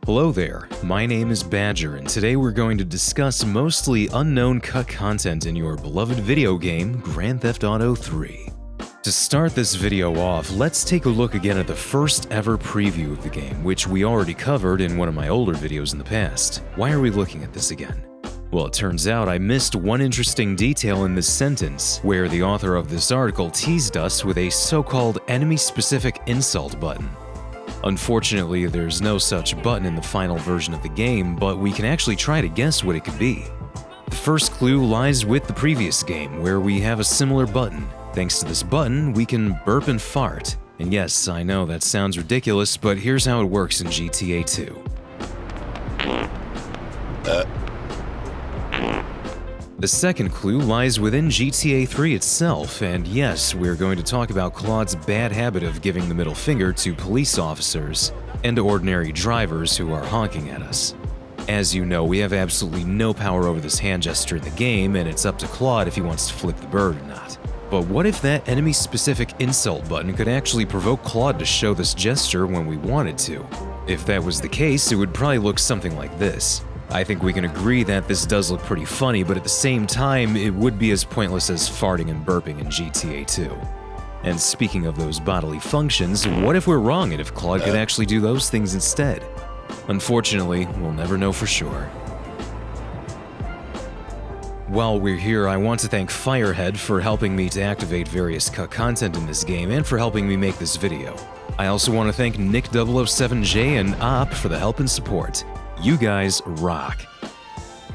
Hello there, my name is Badger, and today we're going to discuss mostly unknown cut content in your beloved video game, Grand Theft Auto 3. To start this video off, let's take a look again at the first ever preview of the game, which we already covered in one of my older videos in the past. Why are we looking at this again? Well, it turns out I missed one interesting detail in this sentence, where the author of this article teased us with a so-called enemy-specific insult button. Unfortunately, there's no such button in the final version of the game, but we can actually try to guess what it could be. The first clue lies with the previous game, where we have a similar button. Thanks to this button, we can burp and fart. And yes, I know that sounds ridiculous, but here's how it works in GTA 2. The second clue lies within GTA 3 itself, and yes, we're going to talk about Claude's bad habit of giving the middle finger to police officers and ordinary drivers who are honking at us. As you know, we have absolutely no power over this hand gesture in the game, and it's up to Claude if he wants to flip the bird or not. But what if that enemy-specific insult button could actually provoke Claude to show this gesture when we wanted to? If that was the case, it would probably look something like this. I think we can agree that this does look pretty funny, but at the same time, it would be as pointless as farting and burping in GTA 2. And speaking of those bodily functions, what if we're wrong and if Claude could actually do those things instead? Unfortunately, we'll never know for sure. While we're here, I want to thank Firehead for helping me to activate various cut content in this game and for helping me make this video. I also want to thank Nick007J and Op for the help and support. You guys rock.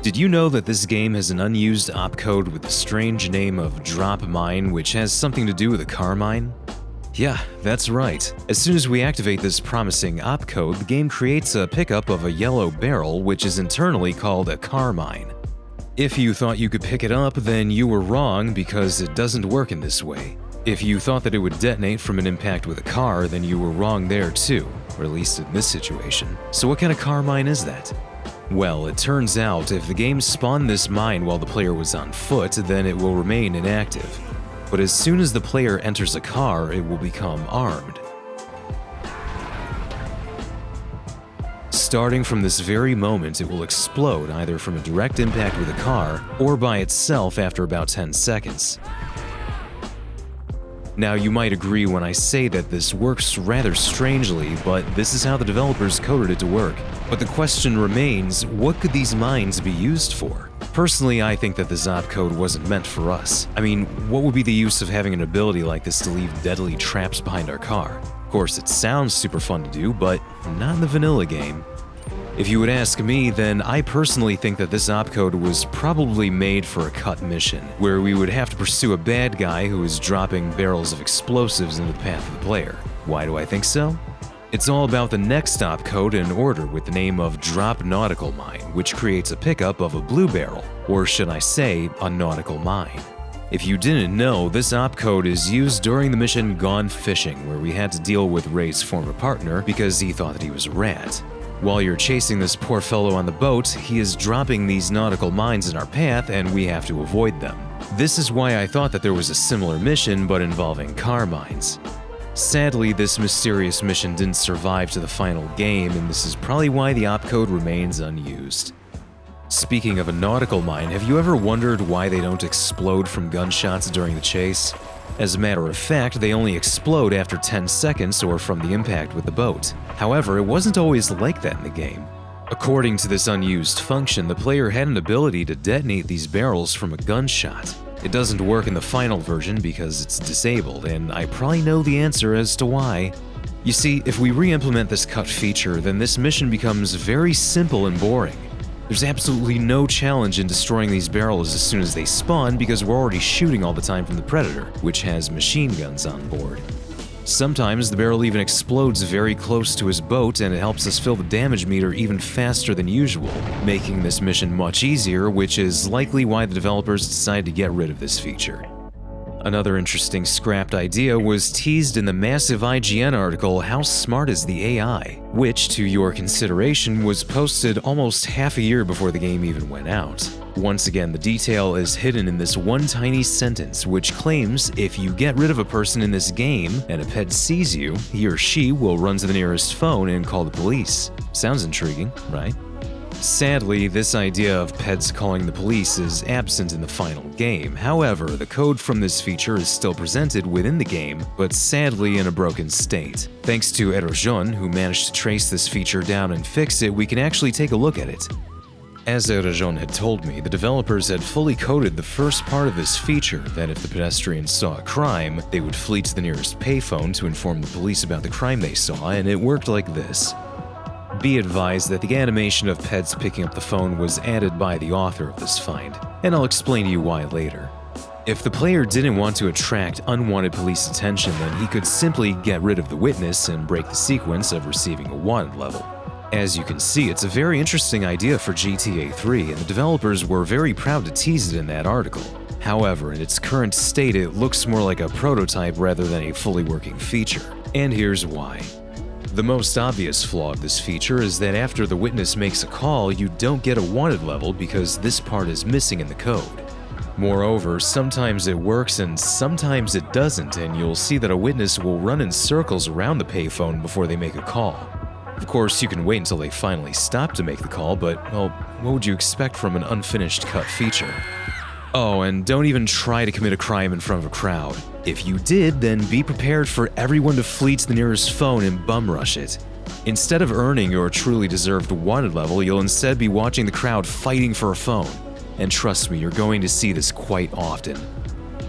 Did you know that this game has an unused opcode with the strange name of Drop Mine, which has something to do with a car mine? Yeah, that's right. As soon as we activate this promising opcode, the game creates a pickup of a yellow barrel, which is internally called a car mine. If you thought you could pick it up, then you were wrong because it doesn't work in this way. If you thought that it would detonate from an impact with a car, then you were wrong there too, or at least in this situation. So what kind of car mine is that? Well, it turns out if the game spawned this mine while the player was on foot, then it will remain inactive. But as soon as the player enters a car, it will become armed. Starting from this very moment, it will explode either from a direct impact with a car or by itself after about 10 seconds. Now, you might agree when I say that this works rather strangely, but this is how the developers coded it to work. But the question remains, what could these mines be used for? Personally, I think that this opcode wasn't meant for us. I mean, what would be the use of having an ability like this to leave deadly traps behind our car? Of course, it sounds super fun to do, but not in the vanilla game. If you would ask me, then I personally think that this opcode was probably made for a cut mission, where we would have to pursue a bad guy who is dropping barrels of explosives into the path of the player. Why do I think so? It's all about the next opcode in order with the name of Drop Nautical Mine, which creates a pickup of a blue barrel, or should I say, a nautical mine. If you didn't know, this opcode is used during the mission Gone Fishing, where we had to deal with Ray's former partner because he thought that he was a rat. While you're chasing this poor fellow on the boat, he is dropping these nautical mines in our path and we have to avoid them. This is why I thought that there was a similar mission but involving car mines. Sadly, this mysterious mission didn't survive to the final game, and this is probably why the opcode remains unused. Speaking of a nautical mine, have you ever wondered why they don't explode from gunshots during the chase? As a matter of fact, they only explode after 10 seconds or from the impact with the boat. However, it wasn't always like that in the game. According to this unused function, the player had an ability to detonate these barrels from a gunshot. It doesn't work in the final version because it's disabled, and I probably know the answer as to why. You see, if we re-implement this cut feature, then this mission becomes very simple and boring. There's absolutely no challenge in destroying these barrels as soon as they spawn because we're already shooting all the time from the Predator, which has machine guns on board. Sometimes the barrel even explodes very close to his boat and it helps us fill the damage meter even faster than usual, making this mission much easier, which is likely why the developers decided to get rid of this feature. Another interesting scrapped idea was teased in the massive IGN article How Smart is the AI?, which, to your consideration, was posted almost half a year before the game even went out. Once again, the detail is hidden in this one tiny sentence which claims if you get rid of a person in this game and a pet sees you, he or she will run to the nearest phone and call the police. Sounds intriguing, right? Sadly, this idea of pets calling the police is absent in the final game. However, the code from this feature is still presented within the game, but sadly in a broken state. Thanks to Erosion, who managed to trace this feature down and fix it, we can actually take a look at it. As Erosion had told me, the developers had fully coded the first part of this feature, that if the pedestrians saw a crime, they would flee to the nearest payphone to inform the police about the crime they saw, and it worked like this. Be advised that the animation of pets picking up the phone was added by the author of this find, and I'll explain to you why later. If the player didn't want to attract unwanted police attention, then he could simply get rid of the witness and break the sequence of receiving a wanted level. As you can see, it's a very interesting idea for GTA 3, and the developers were very proud to tease it in that article. However, in its current state, it looks more like a prototype rather than a fully working feature. And here's why. The most obvious flaw of this feature is that after the witness makes a call, you don't get a wanted level because this part is missing in the code. Moreover, sometimes it works and sometimes it doesn't, and you'll see that a witness will run in circles around the payphone before they make a call. Of course, you can wait until they finally stop to make the call, but, well, what would you expect from an unfinished cut feature? Oh, and don't even try to commit a crime in front of a crowd. If you did, then be prepared for everyone to flee to the nearest phone and bum rush it. Instead of earning your truly deserved wanted level, you'll instead be watching the crowd fighting for a phone. And trust me, you're going to see this quite often.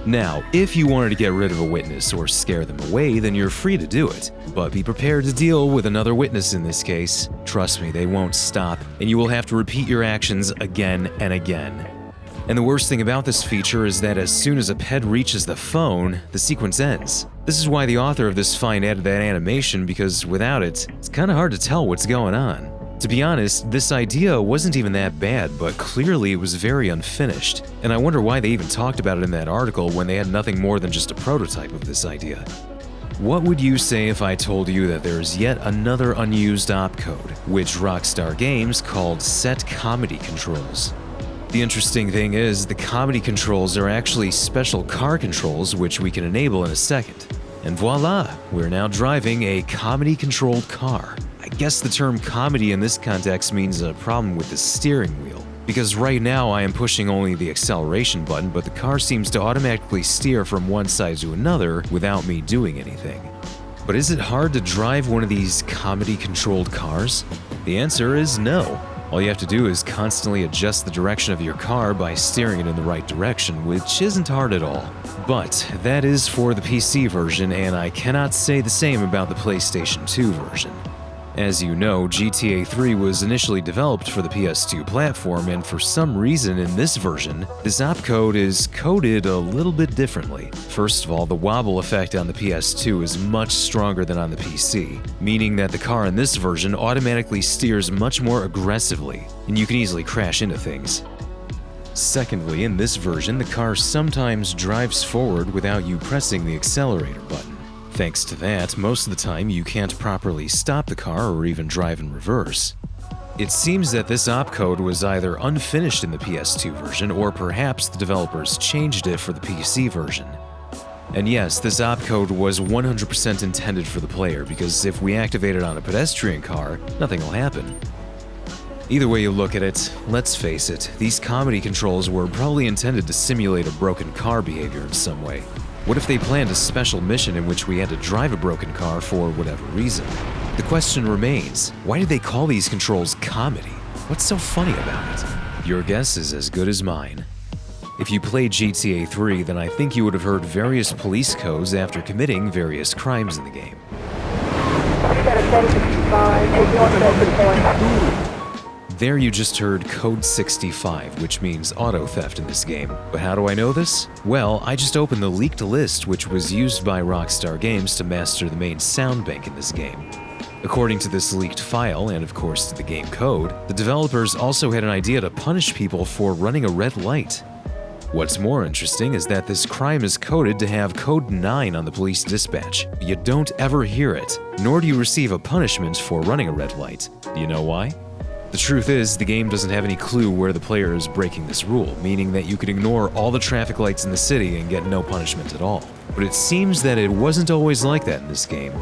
Now, if you wanted to get rid of a witness or scare them away, then you're free to do it. But be prepared to deal with another witness in this case. Trust me, they won't stop, and you will have to repeat your actions again and again. And the worst thing about this feature is that as soon as a pet reaches the phone, the sequence ends. This is why the author of this find added that animation, because without it, it's kinda hard to tell what's going on. To be honest, this idea wasn't even that bad, but clearly it was very unfinished, and I wonder why they even talked about it in that article when they had nothing more than just a prototype of this idea. What would you say if I told you that there's yet another unused opcode, which Rockstar Games called Set Comedy Controls? The interesting thing is, the comedy controls are actually special car controls which we can enable in a second. And voila, we're now driving a comedy-controlled car. I guess the term comedy in this context means a problem with the steering wheel, because right now I am pushing only the acceleration button, but the car seems to automatically steer from one side to another without me doing anything. But is it hard to drive one of these comedy-controlled cars? The answer is no. All you have to do is constantly adjust the direction of your car by steering it in the right direction, which isn't hard at all. But that is for the PC version, and I cannot say the same about the PlayStation 2 version. As you know, GTA 3 was initially developed for the PS2 platform, and for some reason in this version, this opcode is coded a little bit differently. First of all, the wobble effect on the PS2 is much stronger than on the PC, meaning that the car in this version automatically steers much more aggressively, and you can easily crash into things. Secondly, in this version, the car sometimes drives forward without you pressing the accelerator button. Thanks to that, most of the time you can't properly stop the car or even drive in reverse. It seems that this opcode was either unfinished in the PS2 version, or perhaps the developers changed it for the PC version. And yes, this opcode was 100% intended for the player, because if we activate it on a pedestrian car, nothing will happen. Either way you look at it, let's face it, these comedy controls were probably intended to simulate a broken car behavior in some way. What if they planned a special mission in which we had to drive a broken car for whatever reason? The question remains, why did they call these controls comedy? What's so funny about it? Your guess is as good as mine. If you played GTA 3, then I think you would have heard various police codes after committing various crimes in the game. There you just heard Code 65, which means auto theft in this game. But how do I know this? Well, I just opened the leaked list which was used by Rockstar Games to master the main sound bank in this game. According to this leaked file, and of course to the game code, the developers also had an idea to punish people for running a red light. What's more interesting is that this crime is coded to have code 9 on the police dispatch. You don't ever hear it, nor do you receive a punishment for running a red light. Do you know why? The truth is, the game doesn't have any clue where the player is breaking this rule, meaning that you could ignore all the traffic lights in the city and get no punishment at all. But it seems that it wasn't always like that in this game.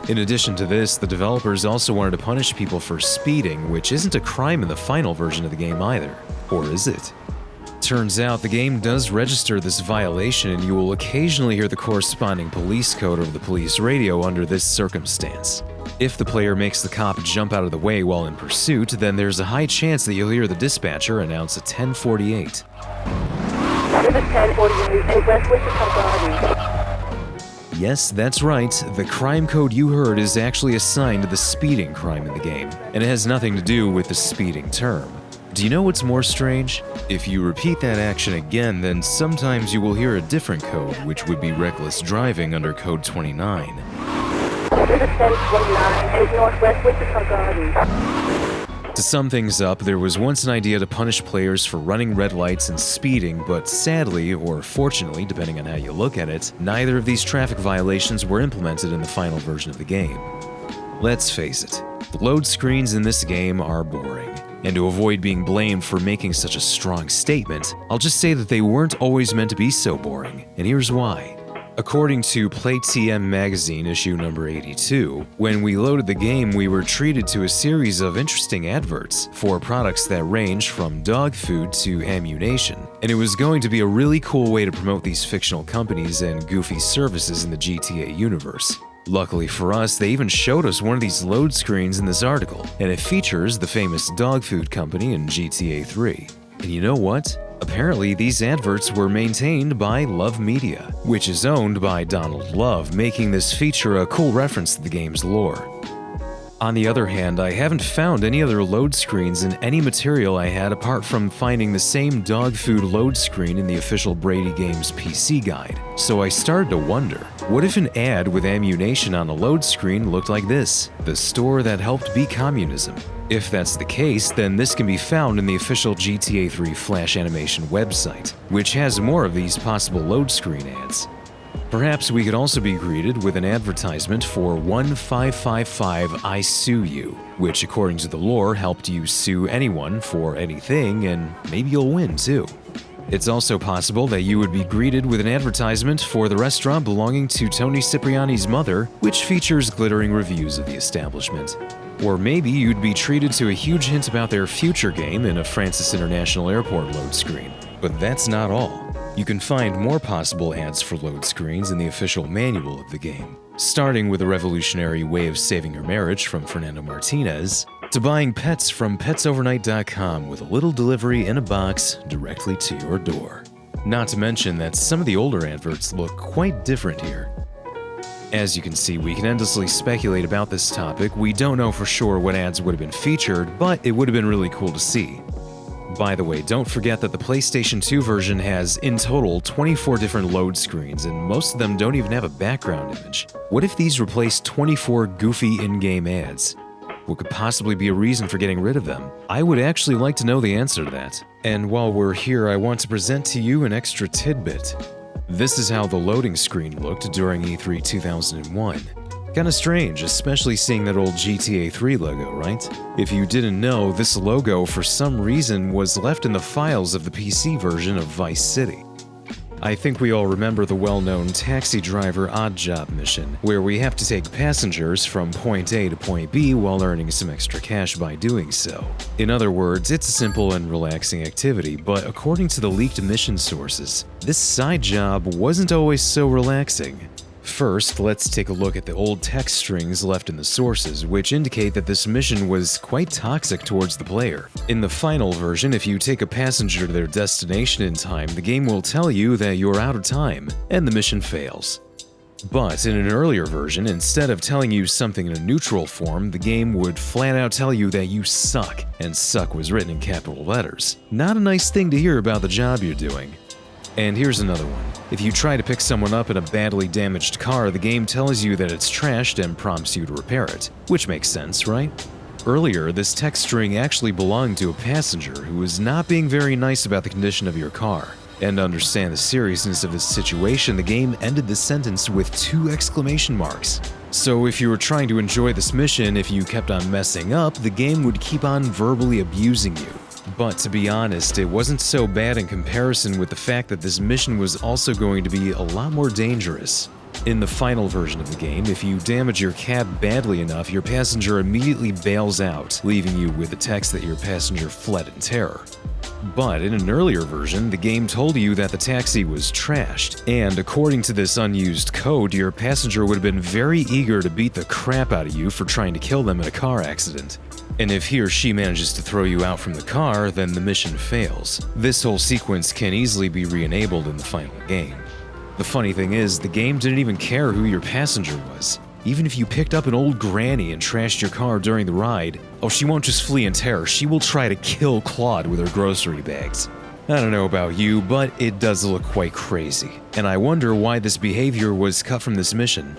In addition to this, the developers also wanted to punish people for speeding, which isn't a crime in the final version of the game either. Or is it? Turns out the game does register this violation, and you will occasionally hear the corresponding police code over the police radio under this circumstance. If the player makes the cop jump out of the way while in pursuit, then there's a high chance that you'll hear the dispatcher announce a 1048. This is 1048, in West Wichita Garden. Yes, that's right, the crime code you heard is actually assigned to the speeding crime in the game, and it has nothing to do with the speeding term. Do you know what's more strange? If you repeat that action again, then sometimes you will hear a different code, which would be reckless driving under code 29. This is 1029, in Northwest Wichita Garden. To sum things up, there was once an idea to punish players for running red lights and speeding, but sadly, or fortunately, depending on how you look at it, neither of these traffic violations were implemented in the final version of the game. Let's face it, the load screens in this game are boring. And to avoid being blamed for making such a strong statement, I'll just say that they weren't always meant to be so boring, and here's why. According to PlayTM Magazine issue number 82, when we loaded the game, we were treated to a series of interesting adverts for products that range from dog food to ammunition, and it was going to be a really cool way to promote these fictional companies and goofy services in the GTA universe. Luckily for us, they even showed us one of these load screens in this article, and it features the famous dog food company in GTA 3. And you know what? Apparently, these adverts were maintained by Love Media, which is owned by Donald Love, making this feature a cool reference to the game's lore. On the other hand, I haven't found any other load screens in any material I had apart from finding the same dog food load screen in the official Brady Games PC guide. So I started to wonder, what if an ad with ammunition on a load screen looked like this? The store that helped beat communism. If that's the case, then this can be found in the official GTA 3 Flash Animation website, which has more of these possible load screen ads. Perhaps we could also be greeted with an advertisement for 1555 I Sue You, which according to the lore helped you sue anyone for anything, and maybe you'll win too. It's also possible that you would be greeted with an advertisement for the restaurant belonging to Tony Cipriani's mother, which features glittering reviews of the establishment. Or maybe you'd be treated to a huge hint about their future game in a Francis International Airport load screen. But that's not all. You can find more possible ads for load screens in the official manual of the game, starting with a revolutionary way of saving your marriage from Fernando Martinez, to buying pets from petsovernight.com with a little delivery in a box directly to your door. Not to mention that some of the older adverts look quite different here. As you can see, we can endlessly speculate about this topic. We don't know for sure what ads would have been featured, but it would have been really cool to see. By the way, don't forget that the PlayStation 2 version has, in total, 24 different load screens, and most of them don't even have a background image. What if these replace 24 goofy in-game ads? What could possibly be a reason for getting rid of them? I would actually like to know the answer to that. And while we're here, I want to present to you an extra tidbit. This is how the loading screen looked during E3 2001. Kinda strange, especially seeing that old GTA 3 logo, right? If you didn't know, this logo for some reason was left in the files of the PC version of Vice City. I think we all remember the well-known taxi driver odd job mission, where we have to take passengers from point A to point B while earning some extra cash by doing so. In other words, it's a simple and relaxing activity, but according to the leaked mission sources, this side job wasn't always so relaxing. First, let's take a look at the old text strings left in the sources, which indicate that this mission was quite toxic towards the player. In the final version, if you take a passenger to their destination in time, the game will tell you that you're out of time, and the mission fails. But in an earlier version, instead of telling you something in a neutral form, the game would flat out tell you that you suck, and suck was written in capital letters. Not a nice thing to hear about the job you're doing. And here's another one. If you try to pick someone up in a badly damaged car, the game tells you that it's trashed and prompts you to repair it, which makes sense, right? Earlier, this text string actually belonged to a passenger who was not being very nice about the condition of your car. And to understand the seriousness of this situation, the game ended the sentence with 2 exclamation marks. So if you were trying to enjoy this mission, if you kept on messing up, the game would keep on verbally abusing you. But to be honest, it wasn't so bad in comparison with the fact that this mission was also going to be a lot more dangerous. In the final version of the game, if you damage your cab badly enough, your passenger immediately bails out, leaving you with the text that your passenger fled in terror. But in an earlier version, the game told you that the taxi was trashed, and according to this unused code, your passenger would have been very eager to beat the crap out of you for trying to kill them in a car accident. And if he or she manages to throw you out from the car, then the mission fails. This whole sequence can easily be re-enabled in the final game. The funny thing is, the game didn't even care who your passenger was. Even if you picked up an old granny and trashed your car during the ride, she won't just flee in terror, she will try to kill Claude with her grocery bags. I don't know about you, but it does look quite crazy, and I wonder why this behavior was cut from this mission.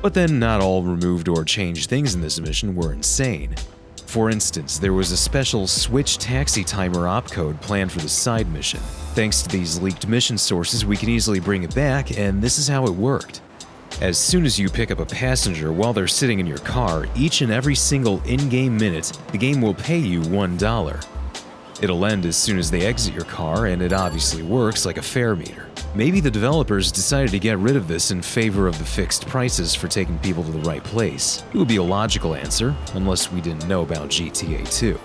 But then not all removed or changed things in this mission were insane. For instance, there was a special switch taxi timer opcode planned for the side mission. Thanks to these leaked mission sources, we can easily bring it back, and this is how it worked. As soon as you pick up a passenger while they're sitting in your car, each and every single in-game minute, the game will pay you $1. It'll end as soon as they exit your car, and it obviously works like a fare meter. Maybe the developers decided to get rid of this in favor of the fixed prices for taking people to the right place. It would be a logical answer, unless we didn't know about GTA 2.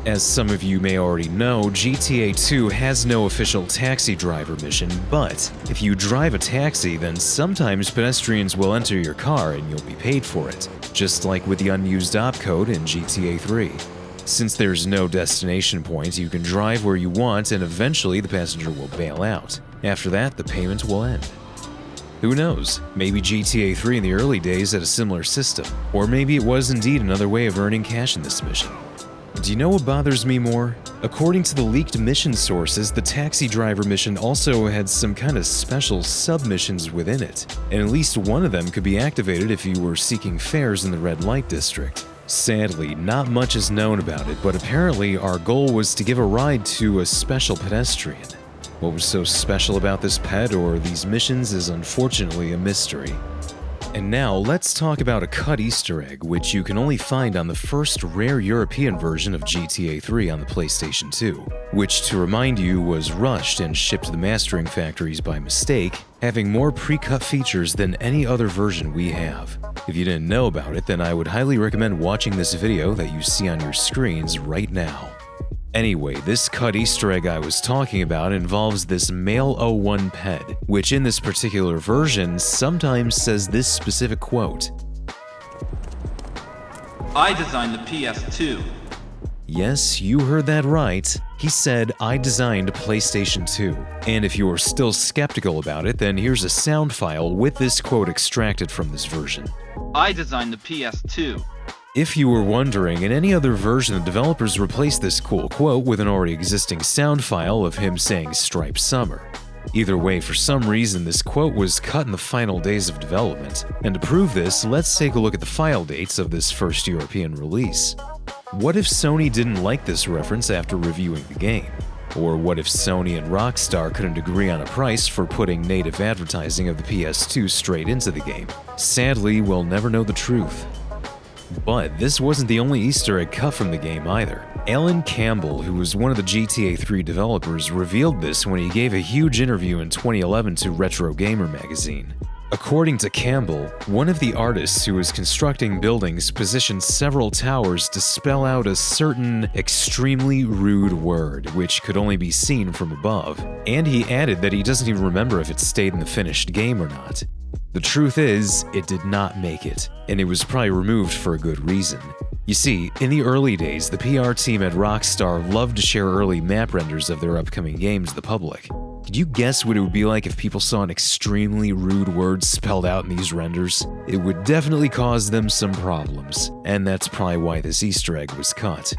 As some of you may already know, GTA 2 has no official taxi driver mission, but if you drive a taxi, then sometimes pedestrians will enter your car and you'll be paid for it, just like with the unused opcode in GTA 3. Since there's no destination point, you can drive where you want and eventually the passenger will bail out. After that, the payment will end. Who knows? Maybe GTA 3 in the early days had a similar system, or maybe it was indeed another way of earning cash in this mission. Do you know what bothers me more? According to the leaked mission sources, the taxi driver mission also had some kind of special sub-missions within it, and at least one of them could be activated if you were seeking fares in the red light district. Sadly, not much is known about it, but apparently our goal was to give a ride to a special pedestrian. What was so special about this pet or these missions is unfortunately a mystery. And now let's talk about a cut Easter egg, which you can only find on the first rare European version of GTA 3 on the PlayStation 2, which, to remind you, was rushed and shipped to the mastering factories by mistake, having more pre-cut features than any other version we have. If you didn't know about it, then I would highly recommend watching this video that you see on your screens right now. Anyway, this cut Easter egg I was talking about involves this Male 01 pet, which in this particular version sometimes says this specific quote. I designed the PS2. Yes, you heard that right. He said, I designed PlayStation 2. And if you are still skeptical about it, then here's a sound file with this quote extracted from this version. I designed the PS2. If you were wondering, in any other version, the developers replaced this cool quote with an already existing sound file of him saying Striped Summer. Either way, for some reason, this quote was cut in the final days of development. And to prove this, let's take a look at the file dates of this first European release. What if Sony didn't like this reference after reviewing the game? Or what if Sony and Rockstar couldn't agree on a price for putting native advertising of the PS2 straight into the game? Sadly, we'll never know the truth. But this wasn't the only Easter egg cut from the game either. Alan Campbell, who was one of the GTA 3 developers, revealed this when he gave a huge interview in 2011 to Retro Gamer magazine. According to Campbell, one of the artists who was constructing buildings positioned several towers to spell out a certain extremely rude word, which could only be seen from above. And he added that he doesn't even remember if it stayed in the finished game or not. The truth is, it did not make it, and it was probably removed for a good reason. You see, in the early days, the PR team at Rockstar loved to share early map renders of their upcoming games to the public. Could you guess what it would be like if people saw an extremely rude word spelled out in these renders? It would definitely cause them some problems, and that's probably why this Easter egg was cut.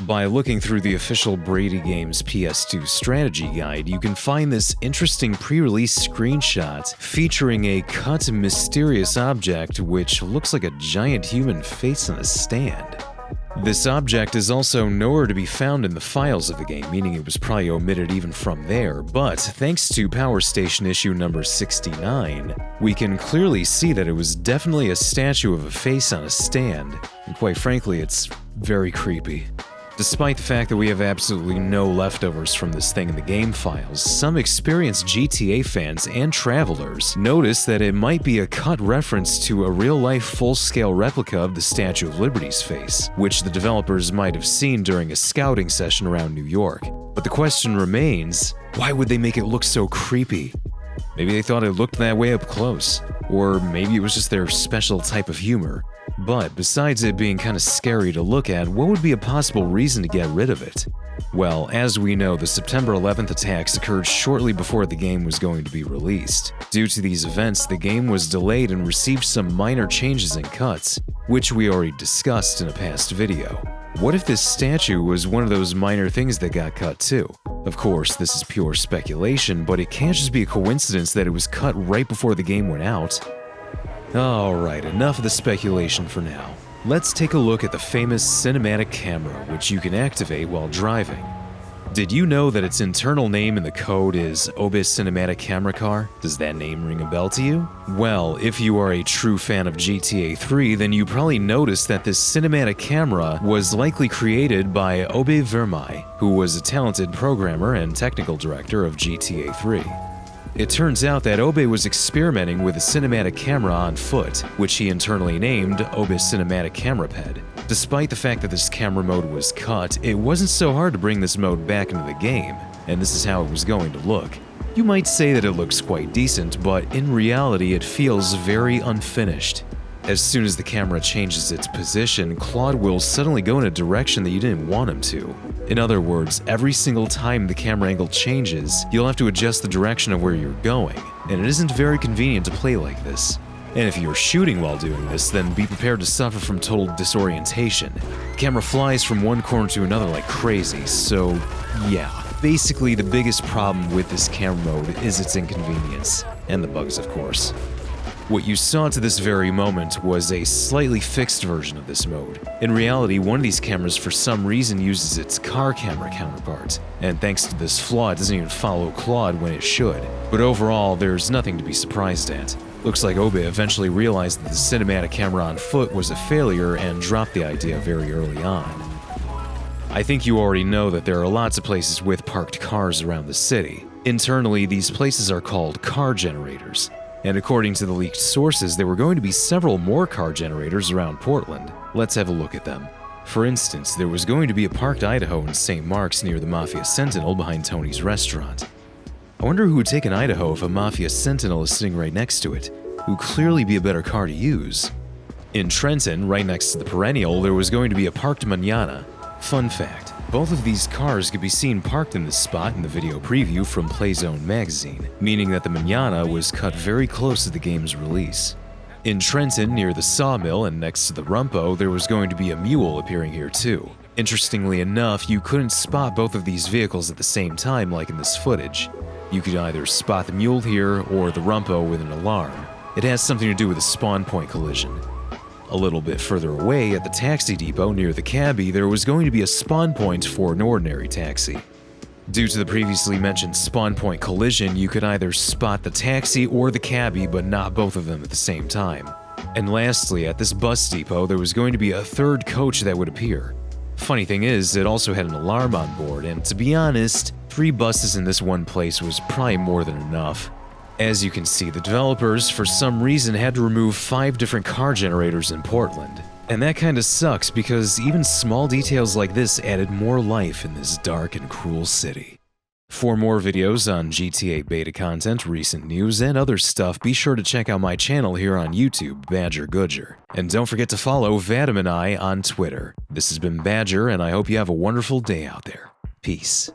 By looking through the official Brady Games PS2 strategy guide, you can find this interesting pre-release screenshot featuring a cut mysterious object which looks like a giant human face on a stand. This object is also nowhere to be found in the files of the game, meaning it was probably omitted even from there, but thanks to Power Station issue number 69, we can clearly see that it was definitely a statue of a face on a stand, and quite frankly, it's very creepy. Despite the fact that we have absolutely no leftovers from this thing in the game files, some experienced GTA fans and travelers noticed that it might be a cut reference to a real-life full-scale replica of the Statue of Liberty's face, which the developers might have seen during a scouting session around New York. But the question remains, why would they make it look so creepy? Maybe they thought it looked that way up close, or maybe it was just their special type of humor. But besides it being kinda scary to look at, what would be a possible reason to get rid of it? Well, as we know, the September 11th attacks occurred shortly before the game was going to be released. Due to these events, the game was delayed and received some minor changes and cuts, which we already discussed in a past video. What if this statue was one of those minor things that got cut too? Of course, this is pure speculation, but it can't just be a coincidence that it was cut right before the game went out. Alright, enough of the speculation for now. Let's take a look at the famous cinematic camera, which you can activate while driving. Did you know that its internal name in the code is Obe Cinematic Camera Car? Does that name ring a bell to you? Well, if you are a true fan of GTA 3, then you probably noticed that this cinematic camera was likely created by Obe Vermai, who was a talented programmer and technical director of GTA 3. It turns out that Obe was experimenting with a cinematic camera on foot, which he internally named Obe Cinematic Camera Pad. Despite the fact that this camera mode was cut, it wasn't so hard to bring this mode back into the game, and this is how it was going to look. You might say that it looks quite decent, but in reality it feels very unfinished. As soon as the camera changes its position, Claude will suddenly go in a direction that you didn't want him to. In other words, every single time the camera angle changes, you'll have to adjust the direction of where you're going, and it isn't very convenient to play like this. And if you're shooting while doing this, then be prepared to suffer from total disorientation. The camera flies from one corner to another like crazy, so yeah. Basically, the biggest problem with this camera mode is its inconvenience, and the bugs of course. What you saw to this very moment was a slightly fixed version of this mode. In reality, one of these cameras for some reason uses its car camera counterpart, and thanks to this flaw it doesn't even follow Claude when it should. But overall, there's nothing to be surprised at. Looks like Obe eventually realized that the cinematic camera on foot was a failure and dropped the idea very early on. I think you already know that there are lots of places with parked cars around the city. Internally, these places are called car generators. And according to the leaked sources, there were going to be several more car generators around Portland. Let's have a look at them. For instance, there was going to be a parked Idaho in St. Mark's near the Mafia Sentinel behind Tony's restaurant. I wonder who would take an Idaho if a Mafia Sentinel is sitting right next to it. It would clearly be a better car to use. In Trenton, right next to the Perennial, there was going to be a parked Manana. Fun fact, both of these cars could be seen parked in this spot in the video preview from Playzone magazine, meaning that the Manana was cut very close to the game's release. In Trenton, near the Sawmill and next to the Rumpo, there was going to be a mule appearing here too. Interestingly enough, you couldn't spot both of these vehicles at the same time like in this footage. You could either spot the mule here or the Rumpo with an alarm. It has something to do with a spawn point collision. A little bit further away, at the taxi depot near the cabbie, there was going to be a spawn point for an ordinary taxi. Due to the previously mentioned spawn point collision, you could either spot the taxi or the cabbie, but not both of them at the same time. And lastly, at this bus depot, there was going to be a third coach that would appear. Funny thing is, it also had an alarm on board, and to be honest, 3 buses in this one place was probably more than enough. As you can see, the developers, for some reason, had to remove 5 different car generators in Portland. And that kinda sucks because even small details like this added more life in this dark and cruel city. For more videos on GTA beta content, recent news, and other stuff, be sure to check out my channel here on YouTube, Badger Goodger. And don't forget to follow Vadim and I on Twitter. This has been Badger, and I hope you have a wonderful day out there. Peace.